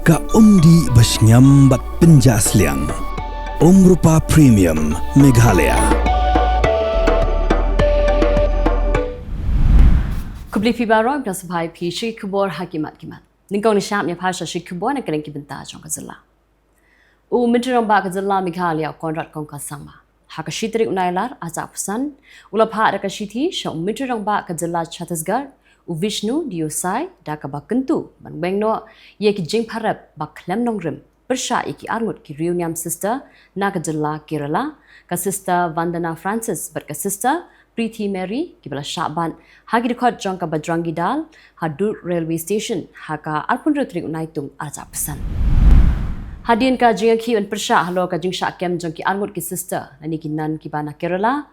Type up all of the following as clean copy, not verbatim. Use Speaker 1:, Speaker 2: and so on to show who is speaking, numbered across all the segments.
Speaker 1: Ka umdi basnyam bat penjasliang. Rupa Premium Meghalaya.
Speaker 2: Kubli Pibaro plus Pai P. Shi Khubor Hakimat Kimat. Ninkong Nisham Yapasha Shi Khubor and Kylleng Kibinta Jong Jylla. Mintirong Bak Jylla Meghalaya Konrad Kongka Sangma. Hakashitrik Nailar Azapusan. Ulapha Rakashiti show Mintirong Bak Jylla Chhattisgarh. Vishnu Diosai Daka Bakentu Bangbengno Yeki Jing Parab Baklem Nongrim Persha Iki Armut Ki Reunion Sister Naga Jylla Kerala Ka Sister Vandana Francis but Ka Sister Pyrthei Mary Kibala Shaban Hagi Record Jonka Badrangi Dal Hadur Railway Station Haka Arpundrutri Unaitum Azapusan Hadin Ka Jingaki and Persha Halo Ka Jingsha Kem Jonki Armut Ki Sister Naniki Nan Kibana Kerala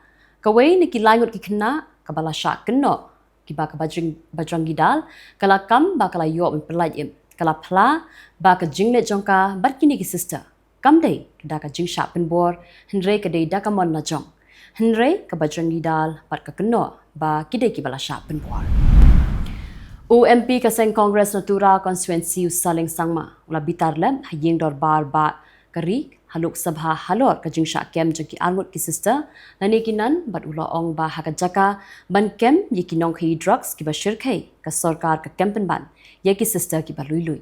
Speaker 2: Kaway Niki Langut Kikna Kabala Shak Keno Kiba ka Badrangi Dal kala kam ba kala yo pelajim kala pla ba ka jingle jongka barkini ki sister kam dei da ka jing sha penbor henre ka dei da ka mon na jong henre ka Badrangi Dal pat ka keno ba kidei ki bala sha penbor MP ka seng Congress Natura constituency saling sangma ula bitar lem hayeng dor bar ba kari haluk sabha halor ka jingsha kem jaki armut ki sister nani kinan bat ula ong ba haka jaka ban kem yiki nong khi drugs ki ba shirkai ka sarkar ka kempen ban yaki sister ki ba lui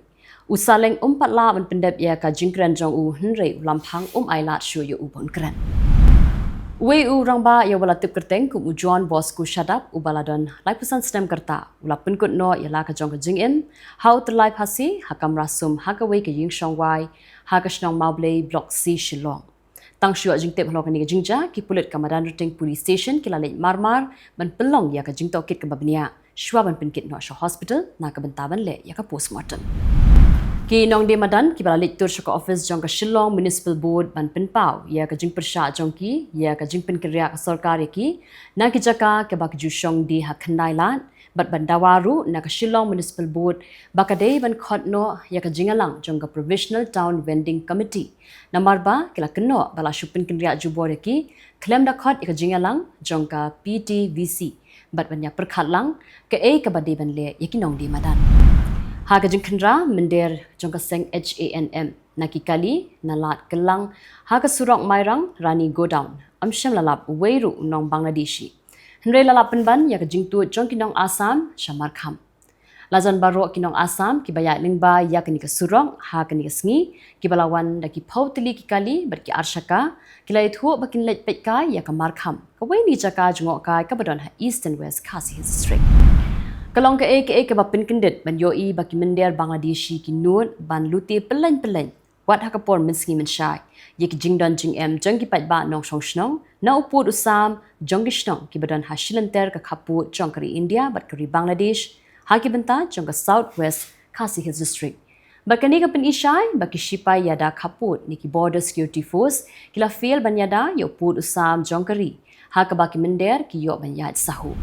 Speaker 2: usaleng patla ban pendep ya ka jingkran jong u henre lamphang ailat shu yu ubon kran we u rangba ya wala tip kerteng ku John Bosco shadap u baladon laipusan stem kerta ula penkut no ya la ka jong ka jingin how to life hasi hakam rasum hakawe ka ying shongwai Hakashnong Mauble Block C Shillong. Tang Shua Jingtep Halokani Jingja, Kipulit Kamadan Ruting Police Station, Kilale Marmar, Ban Pelong Yaka Jingto Kit Kababnia, Schwaban Pinkit Nosha Hospital, Nakabantaban Le Yaka Postmortem. Ki Nong De Madan, Kibala Tur Shaka Office, Jonka Shillong Municipal Board, Ban Pinpau, Yaka Jingpersha Jonki, Yaka Jingpin Kiria Sorkariki, Nakijaka, Kabak Jushong Di Hakanailan, But Bandawaru, Naka Shillong Municipal Board, Bakadei Ban Khotno, Yaka Jingalang, Jonga Provisional Town Vending Committee. Namarba, Kilakano, Bala Shupin Kinria Juboreki, Klemda Khot Yaka Jingalang, Jonka PTVC. But when Yaperkatlang, Ka A Kabade Ban Le, Yakinong Di Madan. Haka Jinkandra, Mender, Jonka Seng HANM, Naki Kali, Nalat Kylleng, Haka Surok Mairang, Rani Go Down, Amshem Lalap, Weiru, Nong Bangladeshi. Henry lalapan ban ya kajingtu jong kinong Assam Shamar Kham. Lazan baro kinong Assam kibaya lingba ya kani kasurong ha kani kasngi kibalawan daki pautili kikali berki arshaka kilai thu bakin let petka ya kamar kham. Kawai ni jaka jongok kai kabadon ha East and West Khasi District. Kalong ka e ka bapin kendit ban yoi baki mender Bangladeshi kinun ban luti pelain wat hakapor minski menshai yek jingdon jing jong kipat ba nong shong shnong na upud usam jong gishnong kibadan hashilanter ka khaput jong kari India bat kari Bangladesh hakibenta jong ka Southwest Khasi Hills District bakani ka pin ishai baki shipai yada khaput niki Border Security Force kila fail ban yada yo upud usam jong kari hakabaki mender ki yo ban yad sahu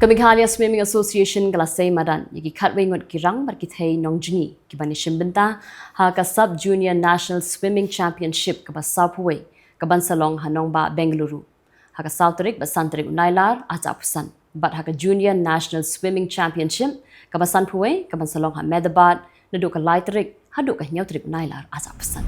Speaker 2: Meghalaya Swimming Association Galasay Madan, Yaki Katwingot Kirang Barkithei Nongjini, Kibanishin Benta, Haka Sub Junior National Swimming Championship Kabasapway, Kabansalong Hanongba Bengaluru, Haka Tarik Basantarik Nailar Azapusan, but Haka Junior National Swimming Championship, Kabasanpway, Kabansalong Hamedabad, Naduka Laitarik, Haduka Nyotrik Nailar Azapusan.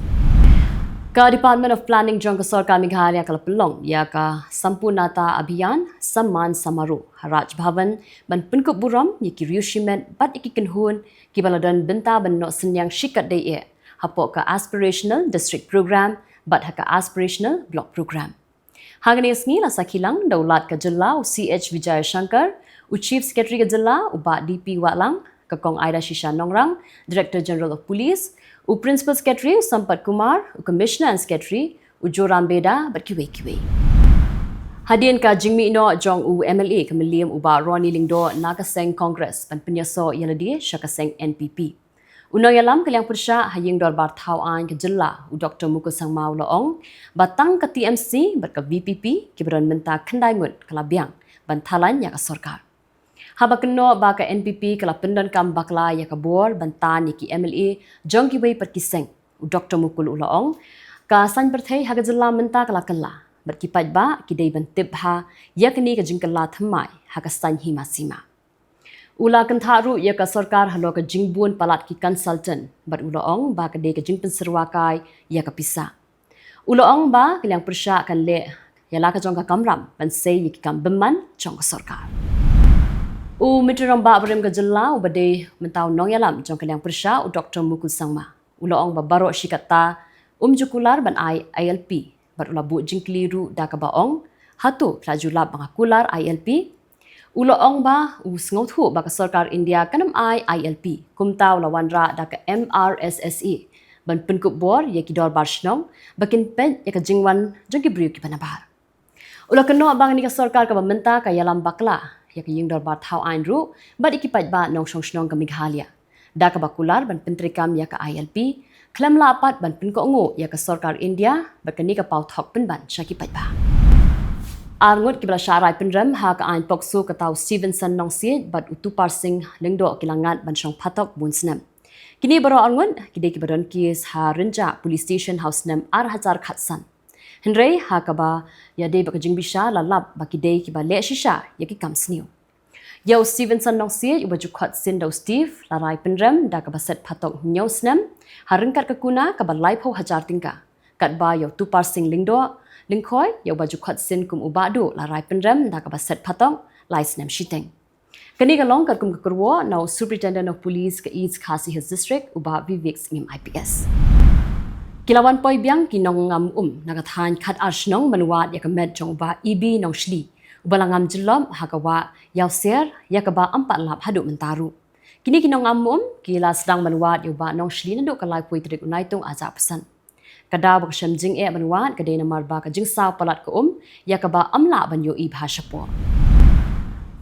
Speaker 2: Ka Department of Planning Jong Sarkar Meghalaya Kalapulong Yaka Sampunata Abhiyan Samman Samaru Haraj Bhavan Ban Punkup Buram Yiki Ryushimet Bat Ikikinhun Kibaladan Benta Ban No Senyang Shikat Day E Hapok ka Aspirational District Program Bat Haka Aspirational Block Program Hagani Sngi la Sakilang Daulat ka Jylla CH Vijay Shankar Chief Secretary ka Jylla Uba DP Watlang Kakong Aida Shisha Nongrang Director General of Police Principal Secretary Sampat Kumar, Commissioner and Secretary Joram Beda Batkiwe. Hadien ka Jingmi no Jong MLA Kamiliam Uba Ronnie Lingdo Nakaseng Congress Ban Penyaso Yaladi Shakaseng NPP. Unang yalam Kylleng Pursha Haying Dor Bar Thau An ka Jylla Dr. Mukusang Mau Loong Batang ka TMC bat ka VPP Kibran Menta Kandai Ngut Kalabiang Ban Thalan ya ka Sarkar. Habakno baka NPP kala pendan kam bakla ya kabor bantan yaki MLA jongki wei perkiseng Dr. Mukul Ulaong ka san Pyrthei haga Jylla menta kala berkipat ba kidei bantib ha yakni ka jingkala thamai haga san himasima Ula kentharu ya ka sarkar halo ka jingbun palat ki consultant bat ulaong ba ka de ka jingpen serwakai ya ka pisa. Ulaong ba kaliang persya kan le ya la ka jong ka kamram ban sei ki kam beman jong ka sarkar. U mitrang ba berim ka Jylla u bade mentau nong yalam jong kaliang persya u Dr. Mukul Sangma. Ulaong ba baro shikata jukular ban ILP bat ula bu jingkliru da ka baong hatu plajulab bangakular ILP. Ulaong ba usngothu ba ka sarkar India kanam ILP kumtaw lawanra da ka MRSSE ban Khubor ya ki dor barshnong bakin pen ya ka jingwan jongki briu ki panabar. Ula keno bang ni ka sarkar ka bamenta ka yalam bakla ya ka ying dor bar thau ain ru bat ikipat ba nong shnong ka Meghalaya. Da ka bakular ban pentrikam ya ka ILP klam la apat ban pen ko ngo ya ka sarkar India bakani ka pau thok pen ban shakipat ba. Arngut kibla syarai penrem ha ka ain pokso katau Stevenson nong siet bat utu parsing lengdo kilangat ban syong patok bun senam. Kini baro arngut kide kibadon kis ha renja police station house nem ar hazar khatsan. Henry ha ka ba ya de ba jing bisha lalap ba kide kiba le shisha ya ki kam sniu. Yau Stevenson nong siet uba jukhat sin do Steve larai penrem da ka ba set patok nyau senam ha rengkat ka kuna ka ba lai pho hajar tingka. Kat ba yau tu parsing lengdo Lingkoi yau baju khat sin kum ubadu larai penrem da ka baset patong lais nem shiteng. Kani ka long kat kum ka kurwo now Superintendent of Police ka East Khasi Hills District uba Vivek ngim IPS. Kilawan poi biang kinong ngam nagathan khat arshnong manuat ya ka med jong uba EB nong shli. Ubalangam Jylla hakawa yau ser ya ka ba ampat lap hadu mentaru. Kini kinong ngam kila sedang manuat ya uba nong shli nanduk ka lai poi trik unaitung aja pesan. Kada bak syam jing banwan kada namar ba ka jing saw palat ka ya ka ba amla ban yo i bhasha po.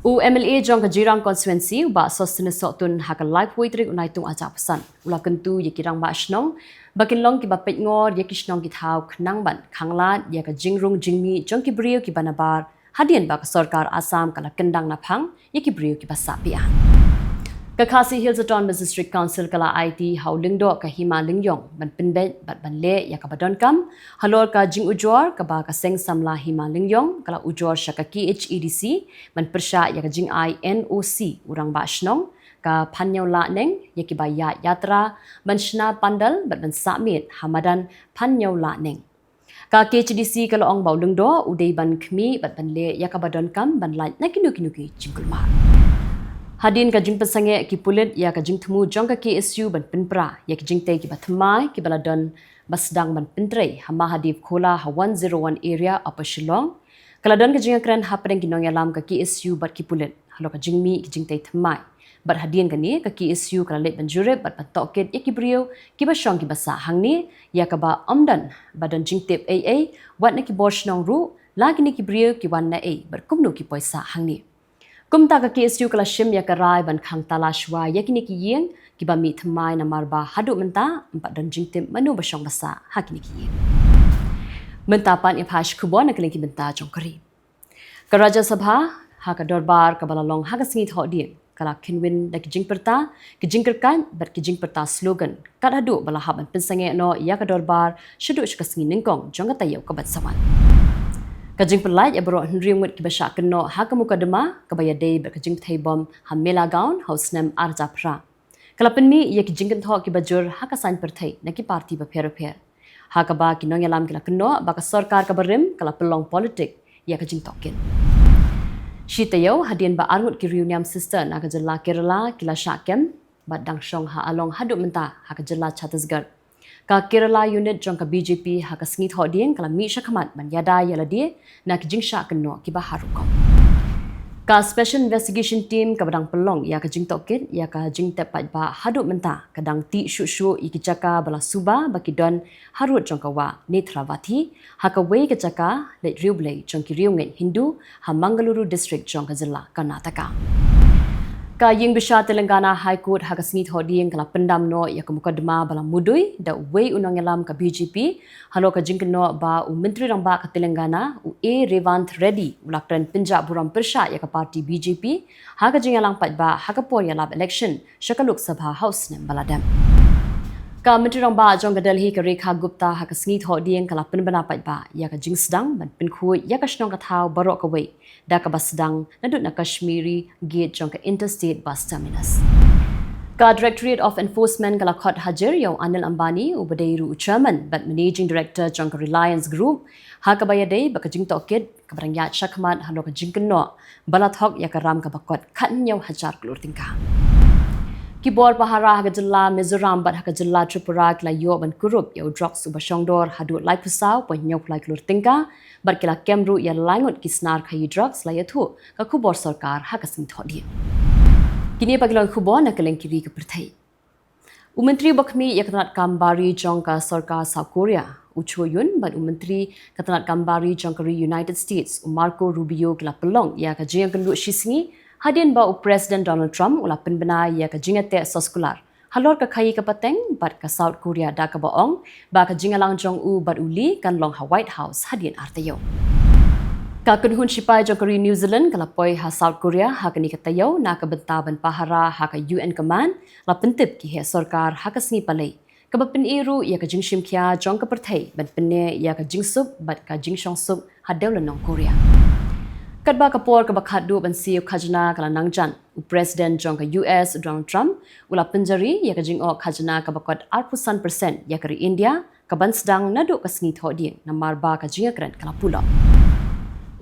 Speaker 2: U MLA jong ka jirang constituency ba sostene sotun ha ka live poetry unai tung aja pesan. Ula kentu ya kirang ba shnong bakin long ki ba pet ngor ya ki shnong ki thau khnang ban khanglat ya ka jingrung jingmi jong ki brio ki banabar hadian ba ka sarkar Assam kala kendang na phang ya ki brio ki ba sapia. Ka Khasi Hills Autonomous District Council kala IT haulingdo ka hima lingyong ban pinbet bat ban le ya ka badon kam halor ka jing ujor ka ba ka seng samla hima lingyong kala ujor shaka KHEDC ban persha ya ka jing INOC urang ba shnong ka panyaw la neng ya ki ba ya yatra ban shna pandal bat ban samit hamadan panyaw la neng. Ka KHEDC kala ong baulingdo udai ban khmi bat ban le ya ka badon kam ban lai na kinu ki jingkulma. Hadin ka jing pesange ki pulit ya ka jing temu jong ka KSU ban pinpra ya ki jing te ki batmai ki baladon basdang ban pintrei hama hadif khola ha 101 area upper Shillong kaladon ka jing kran hapeng ki nong yalam ka KSU bat ki pulit halo ka jing mi ki jing te tmai bat hadin ka ni ka KSU kala let ban jurep bat patoket ya ki brio ki ba shong ki basa hangni ya ka ba amdan badan jing tep AA wat na ki bosh nong ru lagi ni ki brio ki wan na a bat kumno ki poisa hangni. Kumta ka KSU kala shim ya karai ban khang talashwa yakini ki yeng ki ba mi thmai na marba hadu menta empat dan jingtim manu basyong basa hakini ki yeng. Menta pan iphash Khubor na Kylleng ki benta jongkari. Ka Raja Sabha ha ka dorbar ka balalong ha ka singit ho diem kala kinwin da ki jingperta ki jingkerkan bat ki jingperta slogan kat hadu bala haban pensange no ya ka dorbar shudu ka singin ningkong jong ka tayo ka bat sawan. Kajing pelai ya bro henry ngut ki basha keno ha ka muka dema ka baya day ba kajing thai bom ha mela gaun house nem arja phra kala penmi ya ki jingkan tho ki bajur ha ka sign Pyrthei na ki party ba pher ha ka ba ki nong yalam kila keno ba ka sarkar ka barim kala pelong politik ya ka jing token shitayo hadien ba arngut ki reunion sister na ka Jylla Kerala kila shakem ba dang shong ha along hadu menta ha ka Jylla Chhattisgarh ka Kerala unit jong ka BJP ha ka singit ho ding kala mi shakamat man yada yala die na ki jingsha keno ki ba harukom ka special investigation team ka badang pelong ya ka jing tokit ya ka jing tepat ba hadu menta kadang ti shu iki jaka bala suba ba ki don harut jong ka wa Netravati ha ka wei ka jaka le riublei jong ki riungen Hindu ha Mangaluru district jong ka Jylla Karnataka. Ka ying bisha Telangana High Court ha ka singit ho ding kala pendam no ya ka mukadma bala mudui da wei unang yalam ka BJP halo ka jingkno ba u menteri rang ba ka Telangana u A Revant Reddy ulakran Punjab buram persha ya ka parti BJP ha ka jingalang pat ba ha ka por yalab election shakaluk sabha house nem baladam Ka Menteri Rong Ba Jong Delhi ke Rekha Gupta ha ka sngi tho dieng kala pen bana pai ba ya ka jing sedang ban pen khu ya ka snong ka thau barok ka wei da ka basdang na dut na Kashmiri gate jong ka interstate bus terminus. Ka Directorate of Enforcement kala khot hajar yaw Anil Ambani ubadeiru chairman but managing director jong ka Reliance Group ha ka bayadei ba ka jing tokit ka barang ya chakmat ha lo ka jing kno balathok ya ka ram ka bakot khan yaw hajar klur tingka. Khubor pahara ha Jylla Mizoram bat ha Jylla Tripura kla yo ban kurup yo drugs uba shongdor hadu lai pusau po nyok lai klur tingka bat kila kemru ya langot kisnar khai drugs la yathu ka Khubor sarkar ha ka sing thodi kini paglon Khubor na Kylleng kiri ka Pyrthei Menteri Bakmi ya katanat kambari jong ka sarkar South Korea Uchoyun bat Menteri katanat kambari jong ka United States Marco Rubio kla pelong ya ka jeng kelu shisngi Hadin ba President Donald Trump ula penbena ya ka jingate soskular. Halor ka khai ka pateng bat ka South Korea da ka baong ba ka jingalang jong u bat uli kan long ha White House hadin artayo. Ka kunhun sipai jong ka New Zealand kala poi ha South Korea ha ka ni ka tayo na ka bentaban pahara ha ka UN command la pentip ki he sarkar ha ka sngi palai. Ka ba peniru ya ka jingshim kya jong ka Pyrthei ban penne ya ka jingsup bat ka jingshong sup ha deulan Korea. Kadba kapor ka bakhadu ban siu khajna kala nangjan President jong ka US Donald Trump ula penjari ya ka jingo khajna ka bakot 8% ya ka India ka ban sedang nadu ka sngi thodi namar ba ka jinga kran kala pula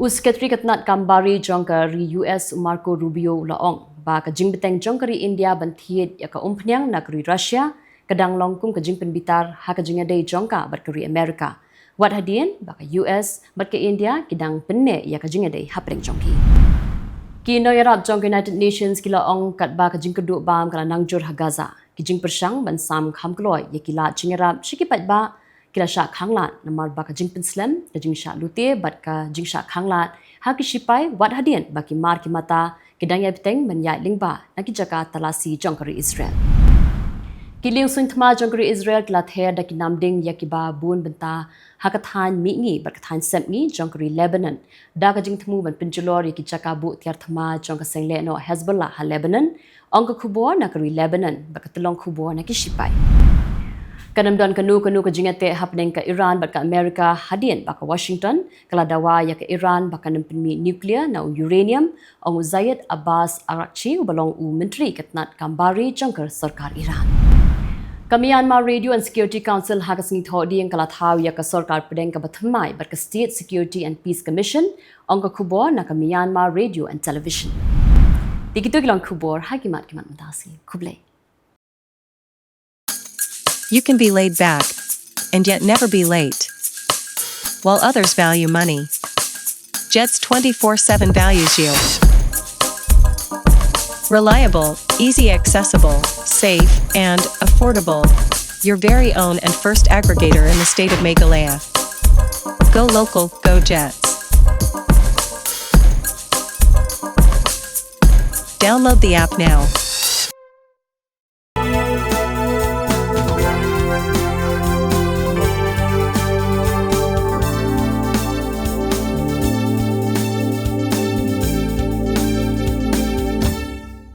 Speaker 2: Secretary katnat kambari jong ka US Marco Rubio laong ba ka jing beteng jong ka India ban thiet ya ka umpnyang na ka Russia kadang longkum ka jing penbitar ha ka jinga dei jong ka bat ka America Wat hadian baka US bat ke India kidang penne ya ka jinga dei hapreng jongki. Ki noyarap jong United Nations kila ong kat ba ka jing kedu bam kala nangjur ha Gaza. Ki jing persang ban sam kham kloy ya kila jingarap shikipat ba kila sha khanglat namar ba ka jing penslam ka jing sha lute bat ka jing sha khanglat ha ki shipai wat hadian baki mar ki mata kidang ya beteng ban ya lingba na ki jaka talasi jong ka Israel. Kiling sun thma jongri Israel kla the da ki namding yakiba bun benta hakathan mingi barkathan semni jongri Lebanon da ka jing thmu ban pinjulor yaki chakabu tiar thma jongka sengle no Hezbollah ha Lebanon ongka Khubor na kari Lebanon bakatlong Khubor na ki shipai kanam don kanu ka jingate happening ka Iran bat ka America hadien baka Washington kala dawa ya ka Iran baka nampinmi nuclear na uranium ong Zayed Abbas Arakchi balong menteri katnat kambari jongker sarkar Iran Myanmar Radio and Security Council ha ka sngi thodi ang kala thaw ya ka sarkar pedeng ka bathmai bat ka State Security and Peace Commission ong ka Khubor na ka Myanmar Radio and Television. Dikito gilang Khubor ha kimat matasi. Kublai.
Speaker 3: You can be laid back and yet never be late. While others value money, Jet's 24/7 values you. Reliable, easy accessible, safe, and affordable. Your very own and first aggregator in the state of Meghalaya. Go local, go Jets. Download the app now.